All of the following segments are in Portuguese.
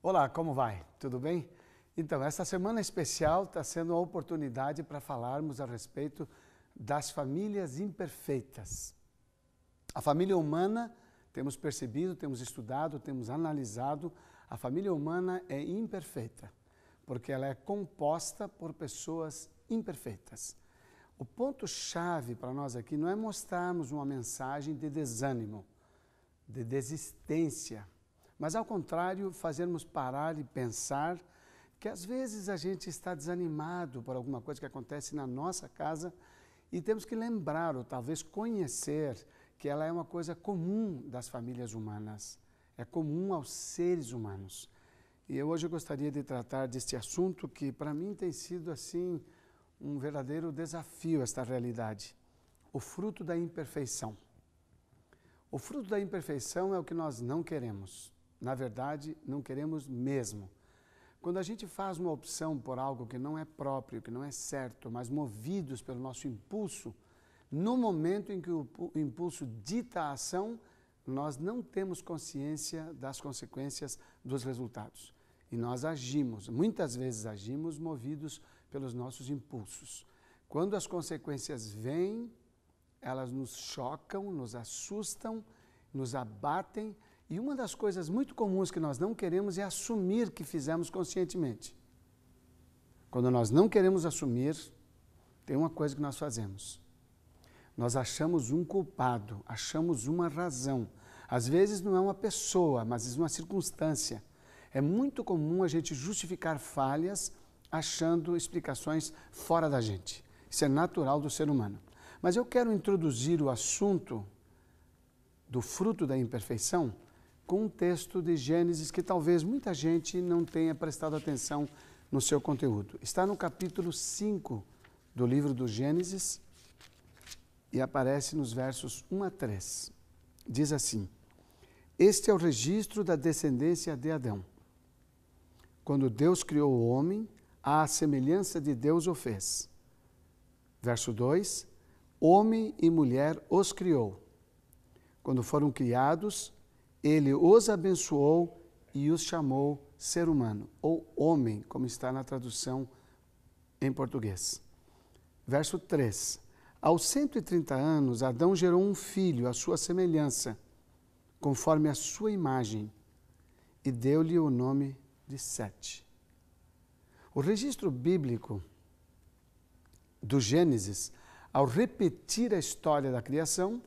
Olá, como vai? Tudo bem? Então, essa semana especial está sendo uma oportunidade para falarmos a respeito das famílias imperfeitas. A família humana, temos percebido, temos estudado, temos analisado, a família humana é imperfeita, porque ela é composta por pessoas imperfeitas. O ponto-chave para nós aqui não é mostrarmos uma mensagem de desânimo, de desistência, mas ao contrário, fazermos parar e pensar que às vezes a gente está desanimado por alguma coisa que acontece na nossa casa e temos que lembrar ou talvez conhecer que ela é uma coisa comum das famílias humanas, é comum aos seres humanos. E hoje eu gostaria de tratar deste assunto que para mim tem sido assim um verdadeiro desafio, esta realidade, o fruto da imperfeição. O fruto da imperfeição é o que nós não queremos. Na verdade, não queremos mesmo. Quando a gente faz uma opção por algo que não é próprio, que não é certo, mas movidos pelo nosso impulso, no momento em que o impulso dita a ação, nós não temos consciência das consequências dos resultados. E nós agimos, muitas vezes agimos movidos pelos nossos impulsos. Quando as consequências vêm, elas nos chocam, nos assustam, nos abatem. E uma das coisas muito comuns que nós não queremos é assumir que fizemos conscientemente. Quando nós não queremos assumir, tem uma coisa que nós fazemos. Nós achamos um culpado, achamos uma razão. Às vezes não é uma pessoa, mas é uma circunstância. É muito comum a gente justificar falhas achando explicações fora da gente. Isso é natural do ser humano. Mas eu quero introduzir o assunto do fruto da imperfeição com um texto de Gênesis que talvez muita gente não tenha prestado atenção no seu conteúdo. Está no capítulo 5 do livro do Gênesis e aparece nos versos 1 a 3. Diz assim: Este é o registro da descendência de Adão. Quando Deus criou o homem, à semelhança de Deus o fez. Verso 2: Homem e mulher os criou. Quando foram criados, Ele os abençoou e os chamou ser humano, ou homem, como está na tradução em português. Verso 3. Aos 130 anos, Adão gerou um filho à sua semelhança, conforme a sua imagem, e deu-lhe o nome de Sete. O registro bíblico do Gênesis, ao repetir a história da criação,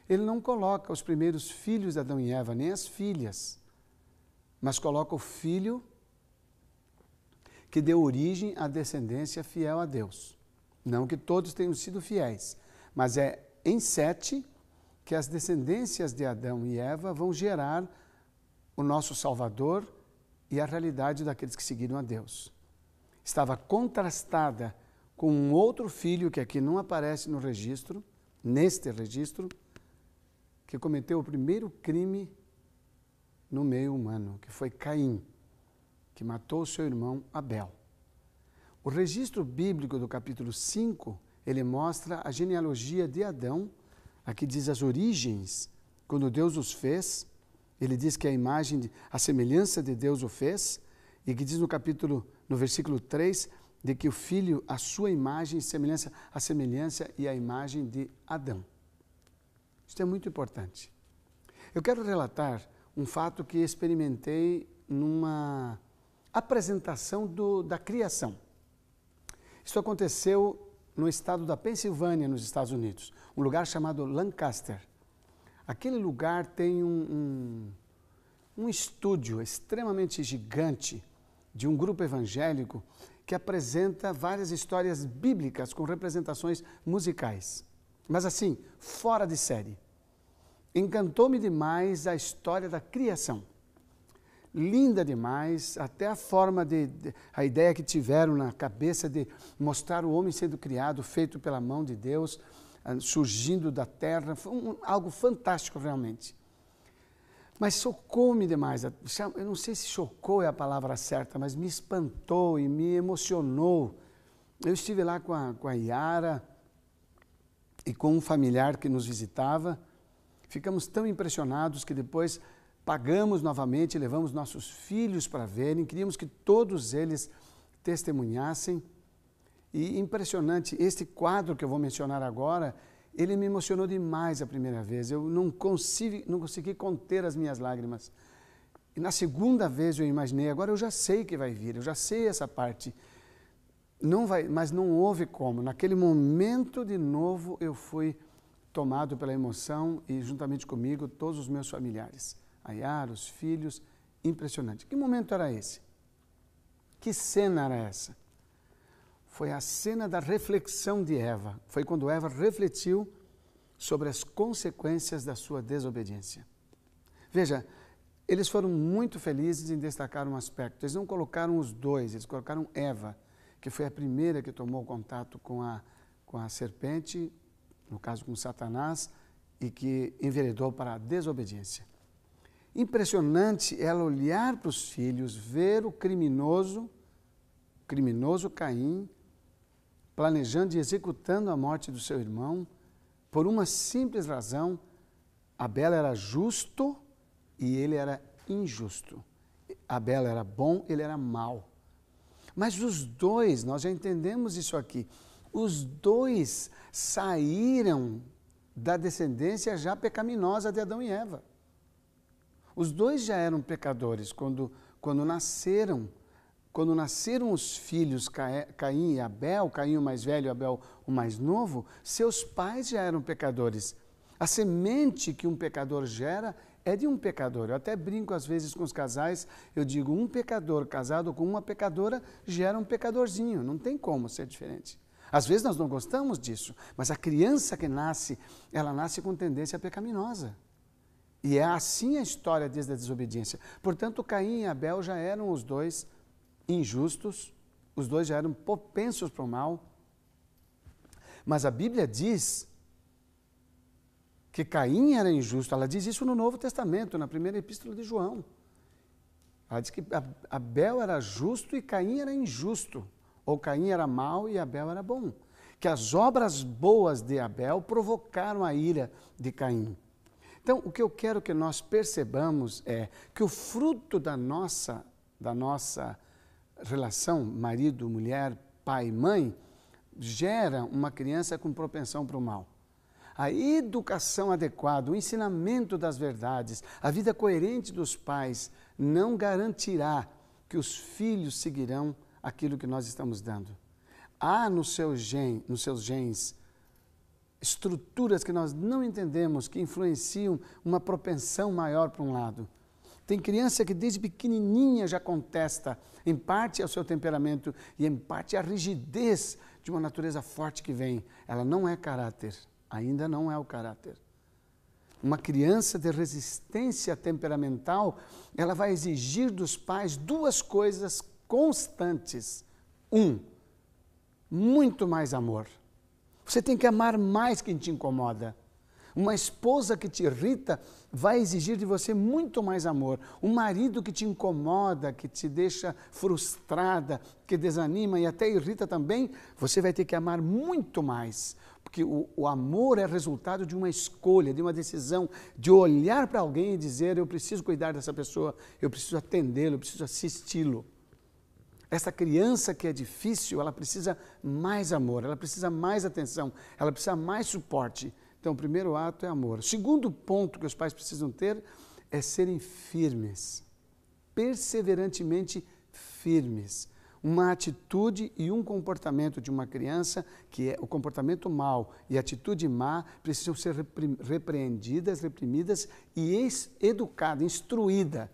ele não coloca os primeiros filhos de Adão e Eva, nem as filhas, mas coloca o filho que deu origem à descendência fiel a Deus. Não que todos tenham sido fiéis, mas é em Sete que as descendências de Adão e Eva vão gerar o nosso Salvador e a realidade daqueles que seguiram a Deus. Estava contrastada com um outro filho que aqui não aparece no registro, neste registro, que cometeu o primeiro crime no meio humano, que foi Caim, que matou seu irmão Abel. O registro bíblico do capítulo 5, ele mostra a genealogia de Adão, aqui diz as origens, quando Deus os fez, ele diz que a semelhança de Deus o fez, e que diz no versículo 3, de que o filho, a sua imagem, a semelhança e a imagem de Adão. Isso é muito importante. Eu quero relatar um fato que experimentei numa apresentação da criação. Isso aconteceu no estado da Pensilvânia, nos Estados Unidos, um lugar chamado Lancaster. Aquele lugar tem um estúdio extremamente gigante de um grupo evangélico que apresenta várias histórias bíblicas com representações musicais. Mas assim, fora de série. Encantou-me demais a história da criação. Linda demais, até a forma a ideia que tiveram na cabeça de mostrar o homem sendo criado, feito pela mão de Deus, surgindo da terra, foi algo fantástico realmente. Mas chocou-me demais, eu não sei se chocou é a palavra certa, mas me espantou e me emocionou. Eu estive lá com a Yara e com um familiar que nos visitava, ficamos tão impressionados que depois pagamos novamente, levamos nossos filhos para verem, queríamos que todos eles testemunhassem. E impressionante, este quadro que eu vou mencionar agora, ele me emocionou demais a primeira vez. Eu não consegui conter as minhas lágrimas. E na segunda vez eu imaginei, agora eu já sei que vai vir, eu já sei essa parte. Não vai, mas não houve como. Naquele momento, de novo, eu fui tomado pela emoção e juntamente comigo todos os meus familiares. A Yara, os filhos, impressionante. Que momento era esse? Que cena era essa? Foi a cena da reflexão de Eva. Foi quando Eva refletiu sobre as consequências da sua desobediência. Veja, eles foram muito felizes em destacar um aspecto. Eles não colocaram os dois, eles colocaram Eva, que foi a primeira que tomou contato com a serpente, no caso com Satanás, e que enveredou para a desobediência. Impressionante ela olhar para os filhos, ver o criminoso Caim, planejando e executando a morte do seu irmão, por uma simples razão: Abel era justo e ele era injusto. Abel era bom, ele era mau. Mas os dois, nós já entendemos isso aqui, os dois saíram da descendência já pecaminosa de Adão e Eva. Os dois já eram pecadores quando nasceram. Quando nasceram os filhos Caim e Abel, Caim o mais velho e Abel o mais novo, seus pais já eram pecadores. A semente que um pecador gera é de um pecador. Eu até brinco às vezes com os casais, eu digo, um pecador casado com uma pecadora gera um pecadorzinho, não tem como ser diferente. Às vezes nós não gostamos disso, mas a criança que nasce, ela nasce com tendência pecaminosa. E é assim a história desde a desobediência. Portanto, Caim e Abel já eram os dois injustos, os dois já eram propensos para o mal. Mas a Bíblia diz que Caim era injusto. Ela diz isso no Novo Testamento, na primeira epístola de João. Ela diz que Abel era justo e Caim era injusto. Ou Caim era mau e Abel era bom. Que as obras boas de Abel provocaram a ira de Caim. Então, o que eu quero que nós percebamos é que o fruto da nossa relação marido, mulher, pai, mãe, gera uma criança com propensão para o mal. A educação adequada, o ensinamento das verdades, a vida coerente dos pais não garantirá que os filhos seguirão aquilo que nós estamos dando. Há nos seus genes estruturas que nós não entendemos, que influenciam uma propensão maior para um lado. Tem criança que desde pequenininha já contesta, em parte ao seu temperamento e em parte à rigidez de uma natureza forte que vem. Ela não é caráter, ainda não é o caráter. Uma criança de resistência temperamental, ela vai exigir dos pais duas coisas constantes. Muito mais amor. Você tem que amar mais quem te incomoda. Uma esposa que te irrita vai exigir de você muito mais amor. Um marido que te incomoda, que te deixa frustrada, que desanima e até irrita também, você vai ter que amar muito mais. Porque o amor é resultado de uma escolha, de uma decisão, de olhar para alguém e dizer, eu preciso cuidar dessa pessoa, eu preciso atendê-lo, eu preciso assisti-lo. Essa criança que é difícil, ela precisa mais amor, ela precisa mais atenção, ela precisa mais suporte. Então, o primeiro ato é amor. O segundo ponto que os pais precisam ter é serem firmes, perseverantemente firmes. Uma atitude e um comportamento de uma criança, que é o comportamento mau e a atitude má, precisam ser repreendidas, reprimidas e educadas, instruída.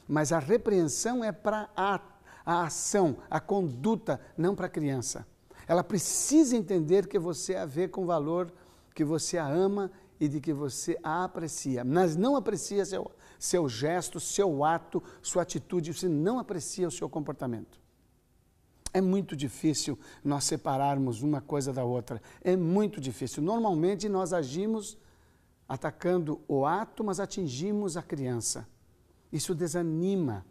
Mas a repreensão é para a ação, a conduta, não para a criança. Ela precisa entender que você a vê com valor, que você a ama e de que você a aprecia. Mas não aprecia seu gesto, seu ato, sua atitude, você não aprecia o seu comportamento. É muito difícil nós separarmos uma coisa da outra. É muito difícil. Normalmente nós agimos atacando o ato, mas atingimos a criança. Isso desanima.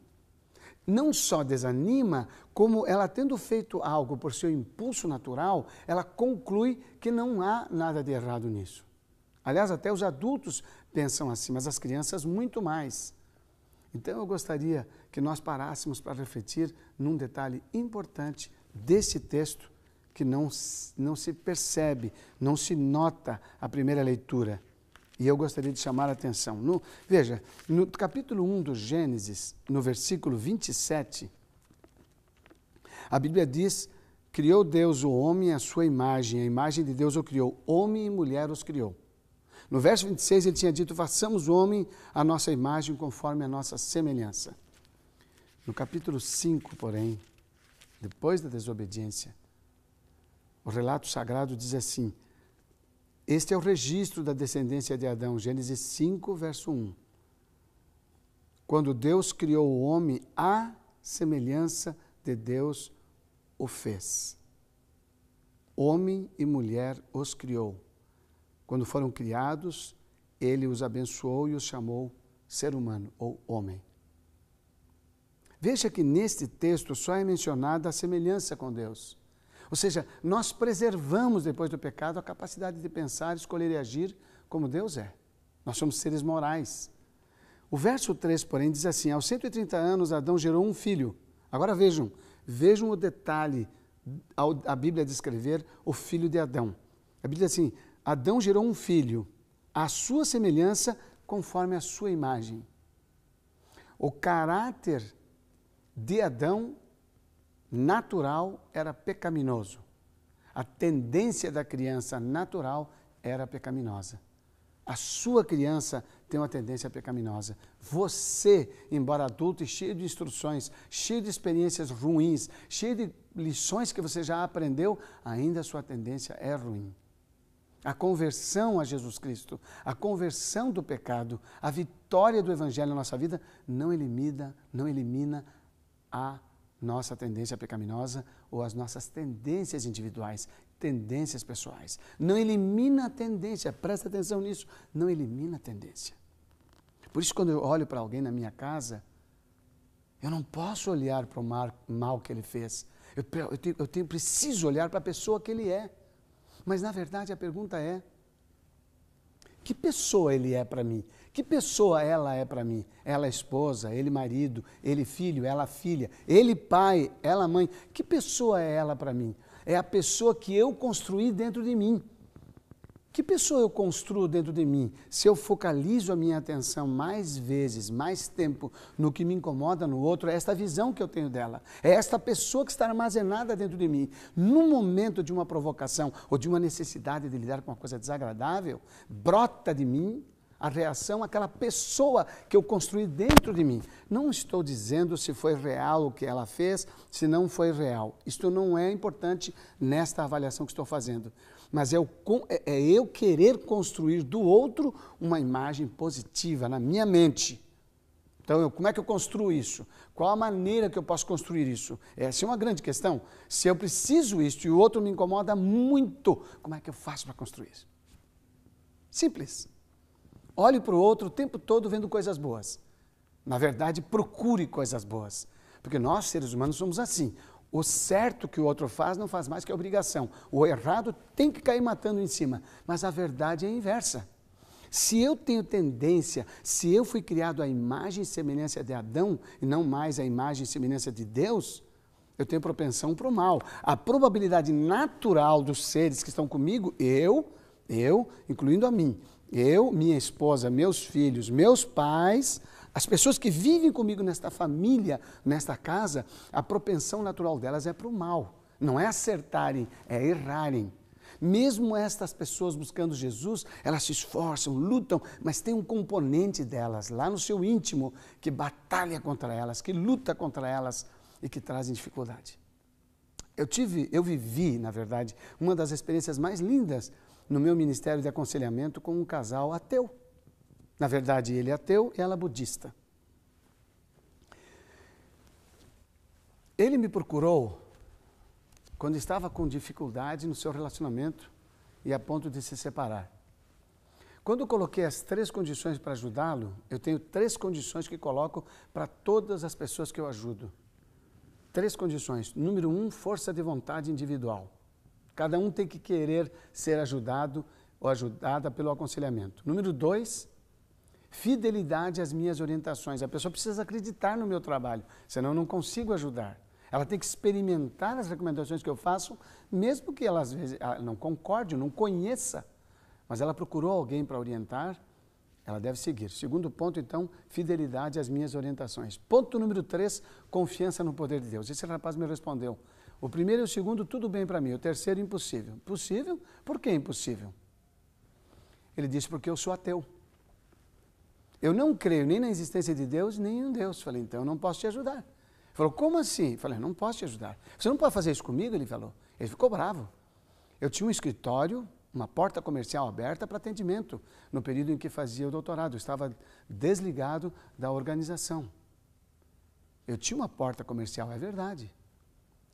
Não só desanima, como ela tendo feito algo por seu impulso natural, ela conclui que não há nada de errado nisso. Aliás, até os adultos pensam assim, mas as crianças muito mais. Então eu gostaria que nós parássemos para refletir num detalhe importante desse texto que não se percebe, não se nota à primeira leitura. E eu gostaria de chamar a atenção. Veja, no capítulo 1 do Gênesis, no versículo 27, a Bíblia diz: criou Deus o homem à sua imagem, a imagem de Deus o criou, homem e mulher os criou. No verso 26 ele tinha dito: façamos o homem à nossa imagem conforme a nossa semelhança. No capítulo 5, porém, depois da desobediência, o relato sagrado diz assim: este é o registro da descendência de Adão, Gênesis 5, verso 1. Quando Deus criou o homem, à semelhança de Deus o fez. Homem e mulher os criou. Quando foram criados, ele os abençoou e os chamou ser humano ou homem. Veja que neste texto só é mencionada a semelhança com Deus. Ou seja, nós preservamos depois do pecado a capacidade de pensar, escolher e agir como Deus é. Nós somos seres morais. O verso 3, porém, diz assim: aos 130 anos Adão gerou um filho. Agora vejam o detalhe a Bíblia descrever o filho de Adão. A Bíblia diz assim: Adão gerou um filho, à sua semelhança, conforme a sua imagem. O caráter de Adão natural era pecaminoso. A tendência da criança natural era pecaminosa. A sua criança tem uma tendência pecaminosa. Você, embora adulto e cheio de instruções, cheio de experiências ruins, cheio de lições que você já aprendeu, ainda a sua tendência é ruim. A conversão a Jesus Cristo, a conversão do pecado, a vitória do Evangelho na nossa vida não elimina a nossa tendência pecaminosa ou as nossas tendências individuais, tendências pessoais. Não elimina a tendência, presta atenção nisso, não elimina a tendência. Por isso, quando eu olho para alguém na minha casa, eu não posso olhar para o mal que ele fez. Eu preciso olhar para a pessoa que ele é. Mas, na verdade, a pergunta é: que pessoa ele é para mim? Que pessoa ela é para mim? Ela esposa, ele marido, ele filho, ela filha, ele pai, ela mãe. Que pessoa é ela para mim? É a pessoa que eu construí dentro de mim. Que pessoa eu construo dentro de mim? Se eu focalizo a minha atenção mais vezes, mais tempo no que me incomoda no outro, é esta visão que eu tenho dela. É esta pessoa que está armazenada dentro de mim. No momento de uma provocação ou de uma necessidade de lidar com uma coisa desagradável, brota de mim a reação àquela pessoa que eu construí dentro de mim. Não estou dizendo se foi real o que ela fez, se não foi real. Isto não é importante nesta avaliação que estou fazendo. Mas é eu querer construir do outro uma imagem positiva na minha mente. Então, como é que eu construo isso? Qual a maneira que eu posso construir isso? Essa é uma grande questão. Se eu preciso isso e o outro me incomoda muito, como é que eu faço para construir isso? Simples. Olhe para o outro o tempo todo vendo coisas boas. Na verdade, procure coisas boas. Porque nós, seres humanos, somos assim. O certo que o outro faz não faz mais que a obrigação. O errado tem que cair matando em cima. Mas a verdade é a inversa. Se eu tenho tendência, se eu fui criado à imagem e semelhança de Adão, e não mais à imagem e semelhança de Deus, eu tenho propensão para o mal. A probabilidade natural dos seres que estão comigo, eu, incluindo a mim, eu, minha esposa, meus filhos, meus pais, as pessoas que vivem comigo nesta família, nesta casa, a propensão natural delas é para o mal. Não é acertarem, é errarem. Mesmo estas pessoas buscando Jesus, elas se esforçam, lutam, mas tem um componente delas lá no seu íntimo que batalha contra elas, que luta contra elas e que trazem dificuldade. Eu vivi, na verdade, uma das experiências mais lindas no meu ministério de aconselhamento com um casal ateu. Na verdade, ele é ateu e ela budista. Ele me procurou quando estava com dificuldade no seu relacionamento e a ponto de se separar. Quando eu coloquei as 3 condições para ajudá-lo, eu tenho 3 condições que coloco para todas as pessoas que eu ajudo. 3 condições. Número 1, força de vontade individual. Cada um tem que querer ser ajudado ou ajudada pelo aconselhamento. Número 2, fidelidade às minhas orientações. A pessoa precisa acreditar no meu trabalho, senão eu não consigo ajudar. Ela tem que experimentar as recomendações que eu faço, mesmo que ela às vezes não concorde, não conheça, mas ela procurou alguém para orientar, ela deve seguir. Segundo ponto, então, fidelidade às minhas orientações. Ponto número 3, confiança no poder de Deus. Esse rapaz me respondeu. O primeiro e o segundo, tudo bem para mim. O terceiro, impossível. Possível? Por que impossível? Ele disse, porque eu sou ateu. Eu não creio nem na existência de Deus, nem em Deus. Falei, então eu não posso te ajudar. Ele falou, como assim? Falei, não posso te ajudar. Você não pode fazer isso comigo? Ele falou. Ele ficou bravo. Eu tinha um escritório, uma porta comercial aberta para atendimento no período em que fazia o doutorado. Eu estava desligado da organização. Eu tinha uma porta comercial, é verdade.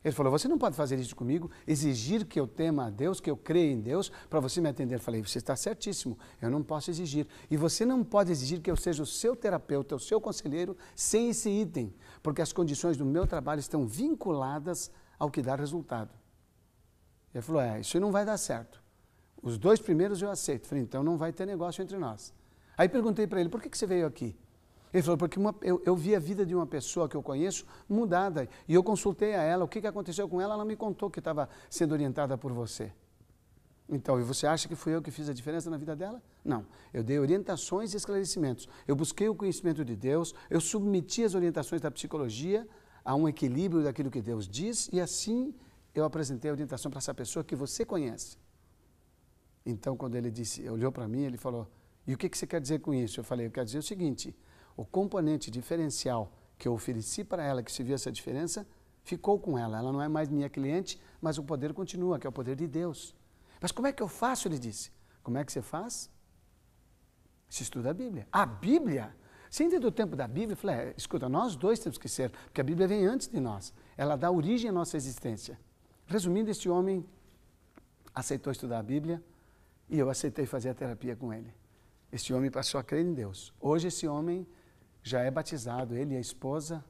Ele falou, você não pode fazer isso comigo, exigir que eu tema a Deus, que eu creia em Deus, para você me atender. Eu falei, você está certíssimo, eu não posso exigir. E você não pode exigir que eu seja o seu terapeuta, o seu conselheiro, sem esse item, porque as condições do meu trabalho estão vinculadas ao que dá resultado. Ele falou, isso não vai dar certo. Os 2 primeiros eu aceito. Eu falei, então não vai ter negócio entre nós. Aí perguntei para ele, por que você veio aqui? Ele falou, porque eu vi a vida de uma pessoa que eu conheço mudada, e eu consultei a ela, o que aconteceu com ela, ela me contou que estava sendo orientada por você. Então, e você acha que fui eu que fiz a diferença na vida dela? Não, eu dei orientações e esclarecimentos, eu busquei o conhecimento de Deus, eu submeti as orientações da psicologia a um equilíbrio daquilo que Deus diz, e assim eu apresentei a orientação para essa pessoa que você conhece. Então, quando ele disse, olhou para mim, ele falou, e o que você quer dizer com isso? Eu falei, eu quero dizer o seguinte, o componente diferencial que eu ofereci para ela, que se viu essa diferença, ficou com ela. Ela não é mais minha cliente, mas o poder continua, que é o poder de Deus. Mas como é que eu faço? Ele disse. Como é que você faz? Se estuda a Bíblia. A Bíblia? Se ainda do tempo da Bíblia, eu falei, escuta, nós dois temos que ser, porque a Bíblia vem antes de nós. Ela dá origem à nossa existência. Resumindo, este homem aceitou estudar a Bíblia e eu aceitei fazer a terapia com ele. Este homem passou a crer em Deus. Hoje esse homem já é batizado, ele e a esposa,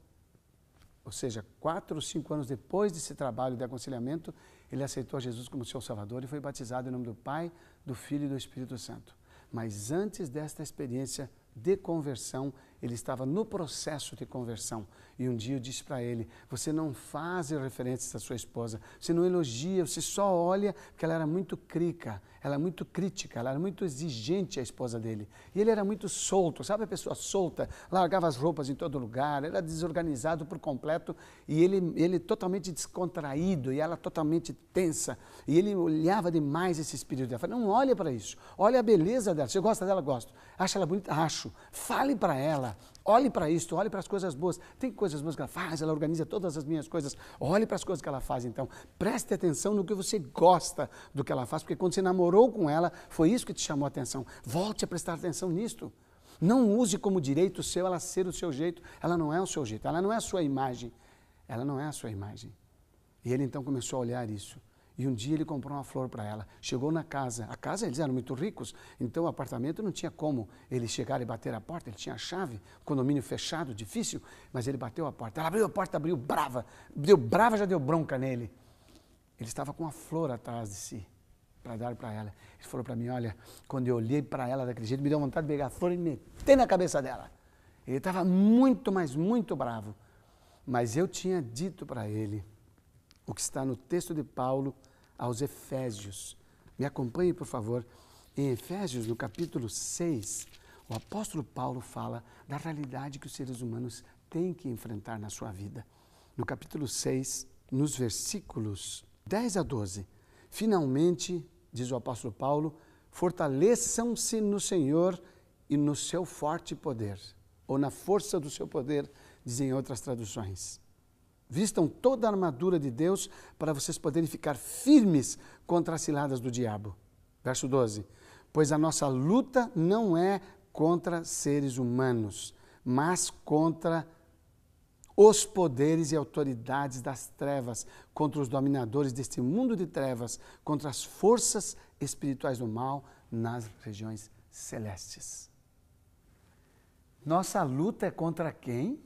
ou seja, 4 ou 5 anos depois desse trabalho de aconselhamento, ele aceitou Jesus como seu Salvador e foi batizado em nome do Pai, do Filho e do Espírito Santo. Mas antes desta experiência de conversão, ele estava no processo de conversão. E um dia eu disse para ele, você não faz referências à sua esposa, você não elogia, você só olha, porque ela era muito crica, ela era muito crítica, ela era muito exigente, a esposa dele. E ele era muito solto, sabe a pessoa solta, largava as roupas em todo lugar, era desorganizado por completo, e ele totalmente descontraído, e ela totalmente tensa. E ele olhava demais esse espírito dela. Falei, não olha para isso, olha a beleza dela, você gosta dela? Gosto. Acha ela bonita? Acho. Fale para ela. Olhe para isso, olhe para as coisas boas. Tem coisas boas que ela faz, ela organiza todas as minhas coisas. Olhe para as coisas que ela faz, então. Preste atenção no que você gosta do que ela faz, porque quando você namorou com ela, foi isso que te chamou a atenção. Volte a prestar atenção nisto. Não use como direito seu ela ser o seu jeito. Ela não é o seu jeito, ela não é a sua imagem. Ela não é a sua imagem. E ele então começou a olhar isso. E um dia ele comprou uma flor para ela. Chegou na casa. A casa, eles eram muito ricos, então o apartamento não tinha como ele chegar e bater a porta. Ele tinha a chave, condomínio fechado, difícil, mas ele bateu a porta. Ela abriu a porta, abriu brava. Deu brava, já deu bronca nele. Ele estava com a flor atrás de si, para dar para ela. Ele falou para mim, olha, quando eu olhei para ela daquele jeito, me deu vontade de pegar a flor e meter na cabeça dela. Ele estava muito, mas muito bravo. Mas eu tinha dito para ele o que está no texto de Paulo aos Efésios. Me acompanhe, por favor. Em Efésios, no capítulo 6, o apóstolo Paulo fala da realidade que os seres humanos têm que enfrentar na sua vida. No capítulo 6, nos versículos 10 a 12, finalmente, diz o apóstolo Paulo, fortaleçam-se no Senhor e no seu forte poder, ou na força do seu poder, dizem outras traduções. Vistam toda a armadura de Deus para vocês poderem ficar firmes contra as ciladas do diabo. Verso 12. Pois a nossa luta não é contra seres humanos, mas contra os poderes e autoridades das trevas, contra os dominadores deste mundo de trevas, contra as forças espirituais do mal nas regiões celestes. Nossa luta é contra quem?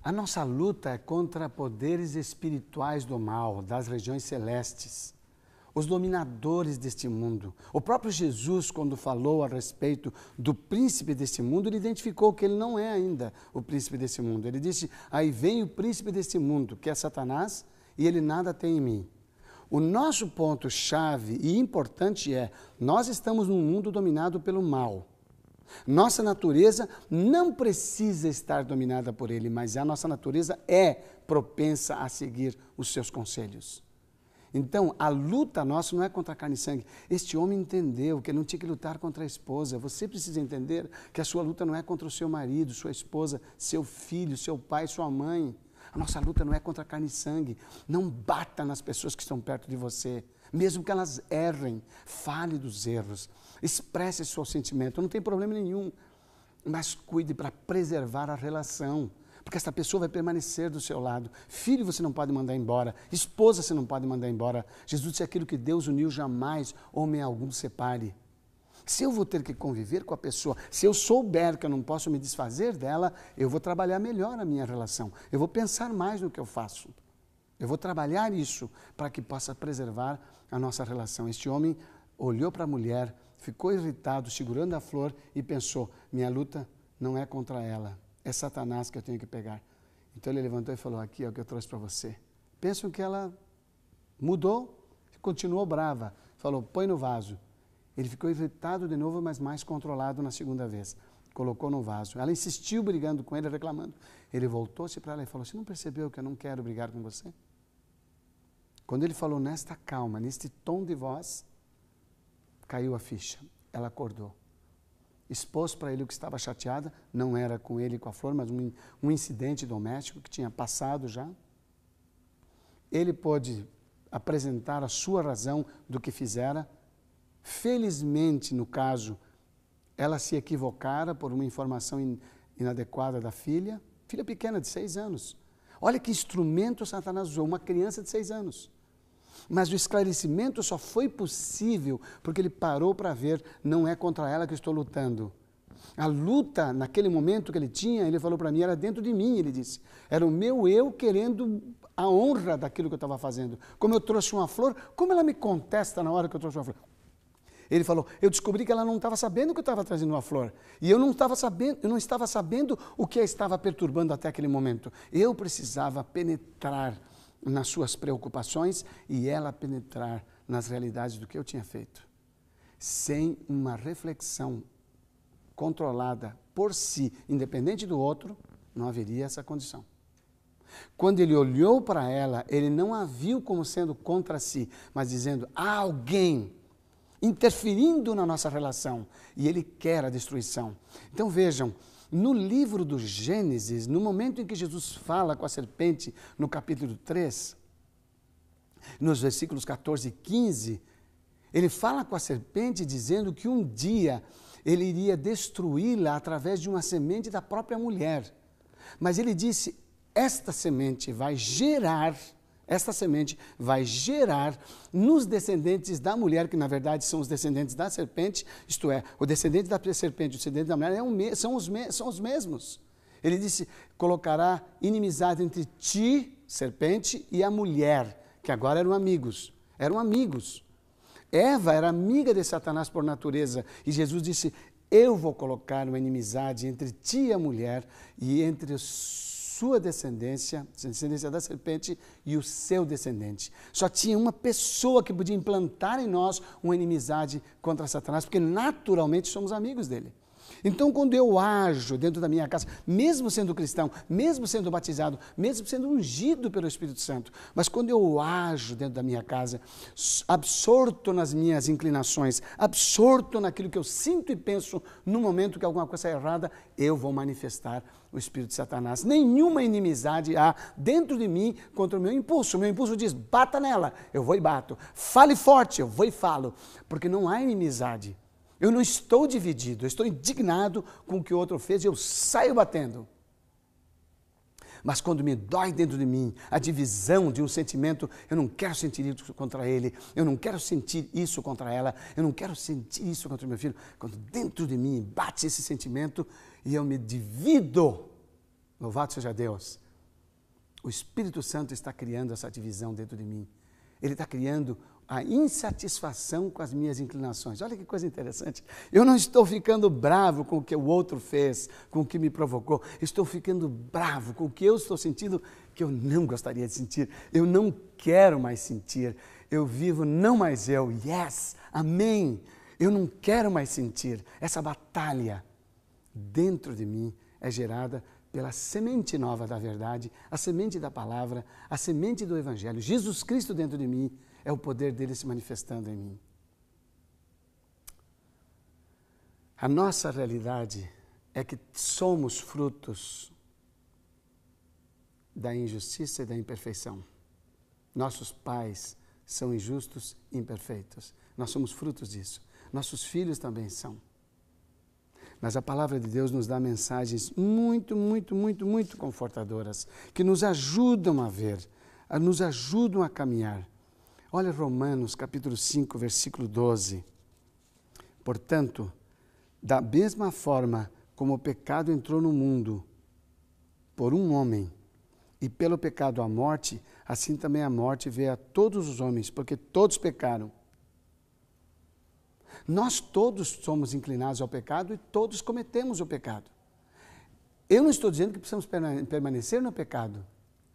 A nossa luta é contra poderes espirituais do mal, das regiões celestes. os dominadores deste mundo. O próprio Jesus, quando falou a respeito do príncipe deste mundo, ele identificou que ele não é ainda o príncipe desse mundo. Ele disse, aí vem o príncipe deste mundo, que é Satanás, e ele nada tem em mim. O nosso ponto-chave e importante é, nós estamos num mundo dominado pelo mal. Nossa natureza não precisa estar dominada por ele, mas a nossa natureza é propensa a seguir os seus conselhos. Então, a luta nossa não é contra carne e sangue. Este homem entendeu que ele não tinha que lutar contra a esposa. Você precisa entender que a sua luta não é contra o seu marido, sua esposa, seu filho, seu pai, sua mãe. A nossa luta não é contra carne e sangue. Não bata nas pessoas que estão perto de você. Mesmo que elas errem, fale dos erros. Expresse seu sentimento, não tem problema nenhum. Mas cuide para preservar a relação. Porque essa pessoa vai permanecer do seu lado. Filho você não pode mandar embora. Esposa você não pode mandar embora. Jesus disse aquilo que Deus uniu, jamais homem algum separe. Se eu vou ter que conviver com a pessoa, se eu souber que eu não posso me desfazer dela, eu vou trabalhar melhor a minha relação. Eu vou pensar mais no que eu faço. Eu vou trabalhar isso para que possa preservar a nossa relação. Este homem olhou para a mulher, ficou irritado, segurando a flor e pensou, minha luta não é contra ela. É Satanás que eu tenho que pegar. Então ele levantou e falou, aqui é o que eu trouxe para você. Pensam que ela mudou, continuou brava. Falou, põe no vaso. Ele ficou irritado de novo, mas mais controlado na segunda vez. Colocou no vaso. Ela insistiu brigando com ele, reclamando. Ele voltou-se para ela e falou, você não percebeu que eu não quero brigar com você? Quando ele falou nesta calma, neste tom de voz, caiu a ficha. Ela acordou. Expôs para ele o que estava chateada, não era com ele e com a flor, mas um incidente doméstico que tinha passado já. Ele pôde apresentar a sua razão do que fizera. Felizmente, no caso, ela se equivocara por uma informação inadequada da filha pequena de 6 anos. Olha que instrumento Satanás usou, uma criança de 6 anos. Mas o esclarecimento só foi possível porque ele parou para ver, não é contra ela que eu estou lutando. A luta, naquele momento que ele tinha, ele falou para mim, era dentro de mim, ele disse. Era o meu eu querendo a honra daquilo que eu estava fazendo. Como eu trouxe uma flor, como ela me contesta na hora que eu trouxe uma flor? Ele falou, eu descobri que ela não estava sabendo que eu estava trazendo uma flor. E eu não estava sabendo o que a estava perturbando até aquele momento. Eu precisava penetrar nas suas preocupações e ela penetrar nas realidades do que eu tinha feito. Sem uma reflexão controlada por si, independente do outro, não haveria essa condição. Quando ele olhou para ela, ele não a viu como sendo contra si, mas dizendo, há alguém interferindo na nossa relação e ele quer a destruição. Então vejam, no livro do Gênesis, no momento em que Jesus fala com a serpente, no capítulo 3, nos versículos 14 e 15, ele fala com a serpente dizendo que um dia ele iria destruí-la através de uma semente da própria mulher. Mas ele disse, esta semente vai gerar nos descendentes da mulher, que na verdade são os descendentes da serpente, isto é, o descendente da serpente e o descendente da mulher são os mesmos. Ele disse, colocará inimizade entre ti, serpente, e a mulher, que agora eram amigos. Eva era amiga de Satanás por natureza, e Jesus disse, eu vou colocar uma inimizade entre ti e a mulher, e entre sua descendência, a descendência da serpente e o seu descendente. Só tinha uma pessoa que podia implantar em nós uma inimizade contra Satanás, porque naturalmente somos amigos dele. Então, quando eu ajo dentro da minha casa, mesmo sendo cristão, mesmo sendo batizado, mesmo sendo ungido pelo Espírito Santo, mas quando eu ajo dentro da minha casa, absorto nas minhas inclinações, absorto naquilo que eu sinto e penso no momento que alguma coisa é errada, eu vou manifestar o espírito de Satanás. Nenhuma inimizade há dentro de mim contra o meu impulso. O meu impulso diz, bata nela, eu vou e bato. Fale forte, eu vou e falo. Porque não há inimizade. Eu não estou dividido, eu estou indignado com o que o outro fez e eu saio batendo. Mas quando me dói dentro de mim a divisão de um sentimento, eu não quero sentir isso contra ele, eu não quero sentir isso contra ela, eu não quero sentir isso contra o meu filho. Quando dentro de mim bate esse sentimento e eu me divido, louvado seja Deus, o Espírito Santo está criando essa divisão dentro de mim. Ele está criando a insatisfação com as minhas inclinações. Olha que coisa interessante. Eu não estou ficando bravo com o que o outro fez, com o que me provocou. Estou ficando bravo com o que eu estou sentindo que eu não gostaria de sentir. Eu não quero mais sentir. Eu vivo não mais eu. Yes, amém. Eu não quero mais sentir. Essa batalha dentro de mim é gerada pela semente nova da verdade, a semente da palavra, a semente do Evangelho. Jesus Cristo dentro de mim é o poder dele se manifestando em mim. A nossa realidade é que somos frutos da injustiça e da imperfeição. Nossos pais são injustos e imperfeitos. Nós somos frutos disso. Nossos filhos também são. Mas a palavra de Deus nos dá mensagens muito, muito, muito, muito confortadoras, que nos ajudam a ver, nos ajudam a caminhar. Olha Romanos capítulo 5, versículo 12. Portanto, da mesma forma como o pecado entrou no mundo por um homem, e pelo pecado a morte, assim também a morte veio a todos os homens, porque todos pecaram. Nós todos somos inclinados ao pecado e todos cometemos o pecado. Eu não estou dizendo que precisamos permanecer no pecado,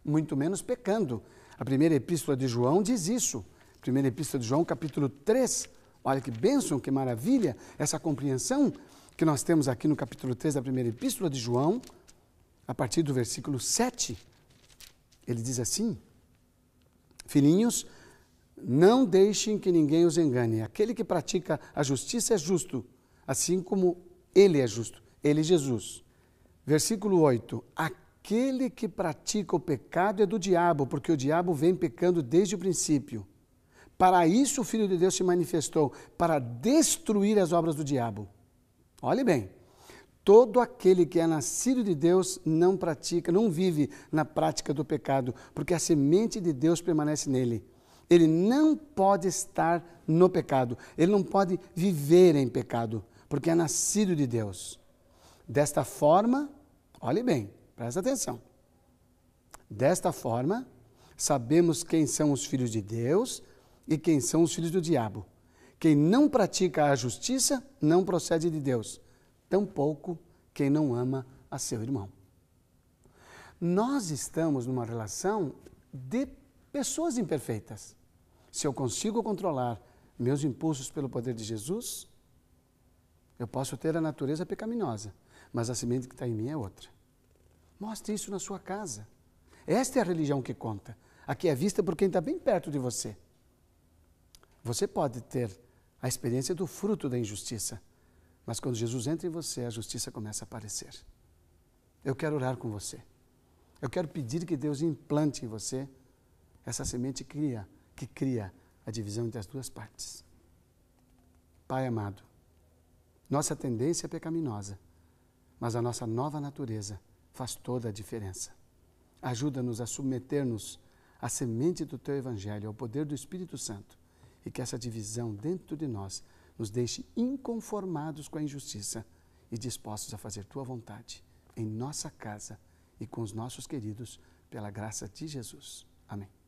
muito menos pecando. A primeira epístola de João diz isso. Primeira epístola de João, capítulo 3. Olha que bênção, que maravilha, essa compreensão que nós temos aqui no capítulo 3 da primeira epístola de João, a partir do versículo 7. Ele diz assim: filhinhos, não deixem que ninguém os engane. Aquele que pratica a justiça é justo, assim como ele é justo. Ele, Jesus. Versículo 8. Aquele que pratica o pecado é do diabo, porque o diabo vem pecando desde o princípio. Para isso o Filho de Deus se manifestou, para destruir as obras do diabo. Olhe bem. Todo aquele que é nascido de Deus não pratica, não vive na prática do pecado, porque a semente de Deus permanece nele. Ele não pode estar no pecado, ele não pode viver em pecado, porque é nascido de Deus. Desta forma, olhe bem, presta atenção. Desta forma, sabemos quem são os filhos de Deus e quem são os filhos do diabo. Quem não pratica a justiça não procede de Deus, tampouco quem não ama a seu irmão. Nós estamos numa relação de pessoas imperfeitas. Se eu consigo controlar meus impulsos pelo poder de Jesus, eu posso ter a natureza pecaminosa, mas a semente que está em mim é outra. Mostre isso na sua casa. Esta é a religião que conta. Aqui é vista por quem está bem perto de você. Você pode ter a experiência do fruto da injustiça, mas quando Jesus entra em você, a justiça começa a aparecer. Eu quero orar com você. Eu quero pedir que Deus implante em você essa semente que cria a divisão entre as duas partes. Pai amado, nossa tendência é pecaminosa, mas a nossa nova natureza faz toda a diferença. Ajuda-nos a submeter-nos à semente do Teu Evangelho, ao poder do Espírito Santo, e que essa divisão dentro de nós nos deixe inconformados com a injustiça e dispostos a fazer Tua vontade em nossa casa e com os nossos queridos, pela graça de Jesus. Amém.